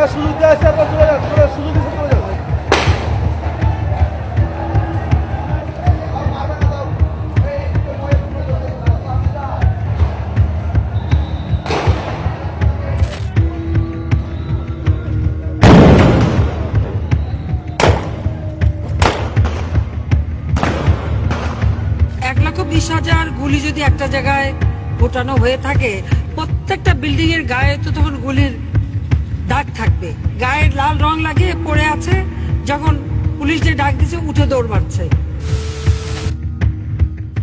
1,20,000 গুলি যদি একটা জায়গায় ফোটানো হয়ে থাকে, প্রত্যেকটা বিল্ডিং এর গায়ে তো তখন গুলির দাগ থাকবে। গায়ে লাল রং লাগিয়ে পড়ে আছে, যখন পুলিশ যে ডাক দিচ্ছে উঠে দৌড় মারছে।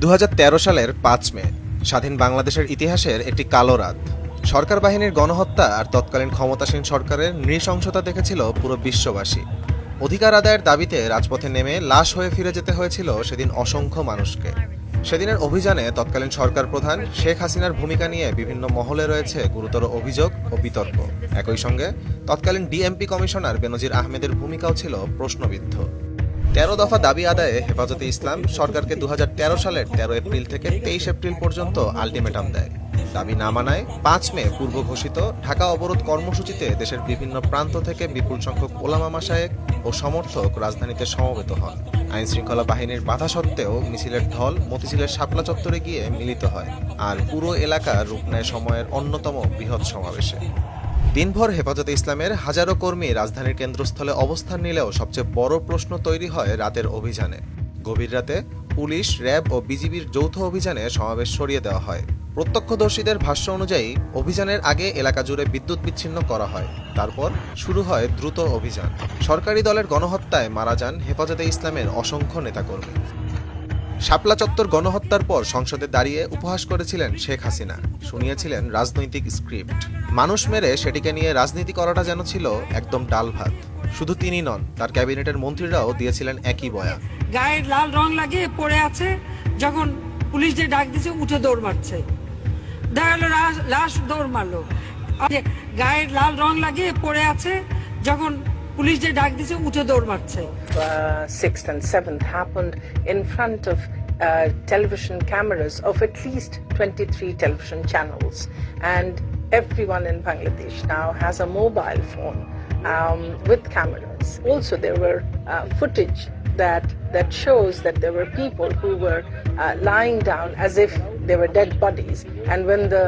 2013 সালের 5 মে স্বাধীন বাংলাদেশের ইতিহাসের একটি কালো রাত। সরকার বাহিনীর গণহত্যা আর তৎকালীন ক্ষমতাসীন সরকারের নৃশংসতা দেখেছিল পুরো বিশ্ববাসী। অধিকার আদায়ের দাবিতে রাজপথে নেমে লাশ হয়ে ফিরে যেতে হয়েছিল সেদিন অসংখ্য মানুষকে। সেদিনের অভিযানে তৎকালীন সরকার প্রধান শেখ হাসিনার ভূমিকা নিয়ে বিভিন্ন মহলে রয়েছে গুরুতর অভিযোগ ও বিতর্ক। একই সঙ্গে তৎকালীন ডিএমপি কমিশনার বেনজির আহমেদের ভূমিকাও ছিল প্রশ্নবিদ্ধ। 13 দফা দাবি আদায়ে হেফাজতে ইসলাম সরকারকে 2013 সালের 13 এপ্রিল থেকে 23 এপ্রিল পর্যন্ত আলটিমেটাম দেয়। দাবি না মানায় 5 মে পূর্ব ঘোষিত ঢাকা অবরোধ কর্মসূচিতে দেশের বিভিন্ন প্রান্ত থেকে বিপুল সংখ্যক ওলামা মাশায়েখ ও সমর্থক রাজধানীতে সমবেত হন। আইন শৃঙ্খলা বাহিনীর বাধা সত্ত্বেও মিছিলের ঢল মতিঝিলের শাপলা চত্বরে গিয়ে মিলিত হয়, আর পুরো এলাকা রূপ নেয় সময়ের অন্যতম বৃহৎ সমাবেশে। দিনভর হেফাজতে ইসলামের হাজারো কর্মী রাজধানীর কেন্দ্রস্থলে অবস্থান নিলেও সবচেয়ে বড় প্রশ্ন তৈরি হয় রাতের অভিযানে। গভীর রাতে পুলিশ, র্যাব ও বিজিবির যৌথ অভিযানে সমাবেশ সরিয়ে দেওয়া হয়। প্রত্যক্ষদর্শীদের ভাষ্য অনুযায়ী অভিযানের আগে এলাকা জুড়ে বিদ্যুৎ বিচ্ছিন্ন করা হয়। তারপর শুরু হয় দ্রুত অভিযান। সরকারি দলের গণহত্যায় মারা যান হেফাজতে ইসলামের অসংখ্য নেতাকর্মী। শাপলা চত্বর গণহত্যার পর সংসদে দাঁড়িয়ে উপহাস করেছিলেন শেখ হাসিনা, শুনিয়েছিলেন রাজনৈতিক স্ক্রিপ্ট। মানুষ মেরে সেটিকে নিয়ে রাজনীতি করাটা যেন ছিল একদম ডাল ভাত। শুধু তিনি নন, তার ক্যাবিনেটের মন্ত্রীরাও দিয়েছিলেন একই বয়ান। গায়ে লাল রং লাগিয়ে পড়ে আছে, যখন পুলিশ যে ডাক দিচ্ছে উঠে দৌড় মারছে। দেখা গেল লাশ দৌড় মারলো। গায়ে লাল রং লাগিয়ে পড়ে আছে, যখন পুলিশ যে ডাক দিচ্ছে উঠে দৌড় মারছে। 6th and 7th happened in front of television cameras of at least 23 television channels, and everyone in Bangladesh now has a mobile phone with cameras. Also, there were footage that shows that there were people who were lying down as if they were dead bodies, and when the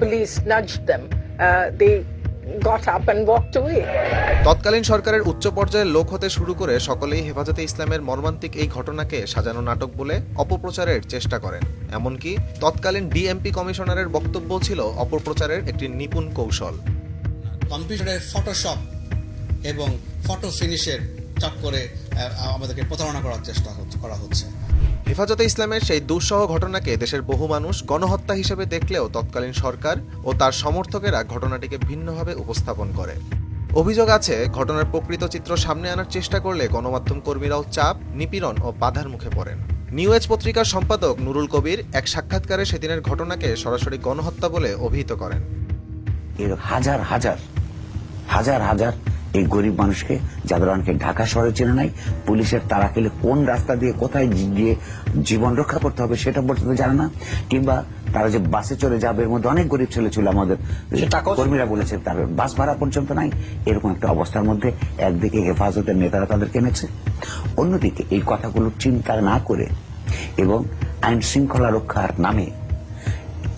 police nudged them, they got up and walked away. তৎকালীন সরকারের উচ্চ পর্যায়ের লোক হতে শুরু করে সকলেই হেফাজতে ইসলামের মর্মান্তিক এই ঘটনাকে সাজানো নাটক বলে অপপ্রচারের চেষ্টা করেন। এমনকি তৎকালীন ডিএমপি কমিশনারের বক্তব্য ছিল অপপ্রচারের একটি নিপুণ কৌশল। কম্পিউটারের ফটোশপ এবং ফটো ফিনিশের চক্করে আমাদেরকে প্রতারণা করার চেষ্টা করা হচ্ছে। হেফাজতে ইসলামের সেই দুঃসহ ঘটনাকে দেশের বহু মানুষ গণহত্যা হিসেবে দেখলেও তৎকালীন সরকার ও তার সমর্থকেরা ঘটনাটিকে ভিন্নভাবে উপস্থাপন করে। অভিযোগ আছে, ঘটনার প্রকৃত চিত্র সামনে আনার চেষ্টা করলে গণমাধ্যম কর্মীরাও চাপ, নিপীড়ন ও বাধার মুখে পড়েন। নিউ এজ পত্রিকার সম্পাদক নুরুল কবির এক সাক্ষাৎকারে সেদিনের ঘটনাকে সরাসরি গণহত্যা বলে অভিহিত করেন। হাজার হাজার হাজার হাজার এই গরিব মানুষকে, যাদের অনেকে ঢাকা শহরে চেনে নাই, পুলিশের তারা খেলে কোন রাস্তা দিয়ে কোথায় গিয়ে জীবন রক্ষা করতে হবে সেটা পর্যন্ত জানে না, কিংবা তারা যে বাসে চলে যাবে, এর মধ্যে অনেক গরিব ছেলে ছিল আমাদের কর্মীরা বলেছে তার বাস ভাড়া পর্যন্ত নাই। এরকম একটা অবস্থার মধ্যে একদিকে হেফাজতের নেতারা তাদেরকে এনেছে, অন্যদিকে এই কথাগুলো চিন্তা না করে এবং আইন শৃঙ্খলা রক্ষার নামে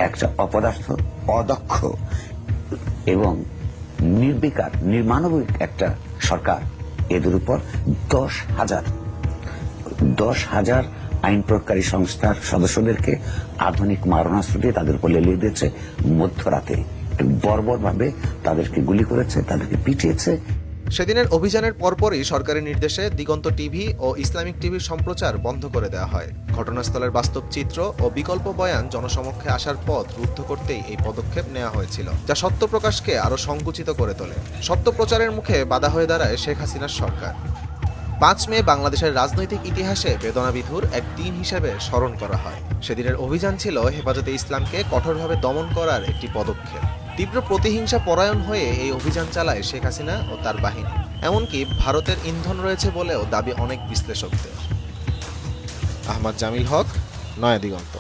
একটা অপদার্থ, অদক্ষ এবং নির্বিকার, নির্মানবিক একটা সরকার এদের উপর 10,000 আইন প্রয়োগকারী সংস্থার সদস্যদেরকে আধুনিক মারণাস্ত্র দিয়ে তাদের উপর লেলিয়ে দিয়েছে। মধ্যরাতে বর্বরভাবে তাদেরকে গুলি করেছে, তাদেরকে পিটিয়েছে। সেদিনের অভিযানের পরপরই সরকারি নির্দেশে দিগন্ত টিভি ও ইসলামিক টিভির সম্প্রচার বন্ধ করে দেওয়া হয়। ঘটনাস্থলের বাস্তব চিত্র ও বিকল্প বয়ান জনসমক্ষে আসার পথ রুদ্ধ করতেই এই পদক্ষেপ নেওয়া হয়েছিল, যা সত্য প্রকাশকে আরও সংকুচিত করে তোলে। সত্য প্রচারের মুখে বাধা হয়ে দাঁড়ায় শেখ হাসিনার সরকার। 5 মে বাংলাদেশের রাজনৈতিক ইতিহাসে বেদনাবিধুর এক দিন হিসেবে স্মরণ করা হয়। সেদিনের অভিযান ছিল হেফাজতে ইসলামকে কঠোরভাবে দমন করার একটি পদক্ষেপ। তীব্র প্রতিহিংসা পরায়ণ হয়ে এই অভিযান চালায় শেখ হাসিনা ও তার বাহিনী। এমনকি ভারতের ইন্ধন রয়েছে বলেও দাবি অনেক বিশ্লেষকদের। আহমদ জামিল হক, নয়া দিগন্ত।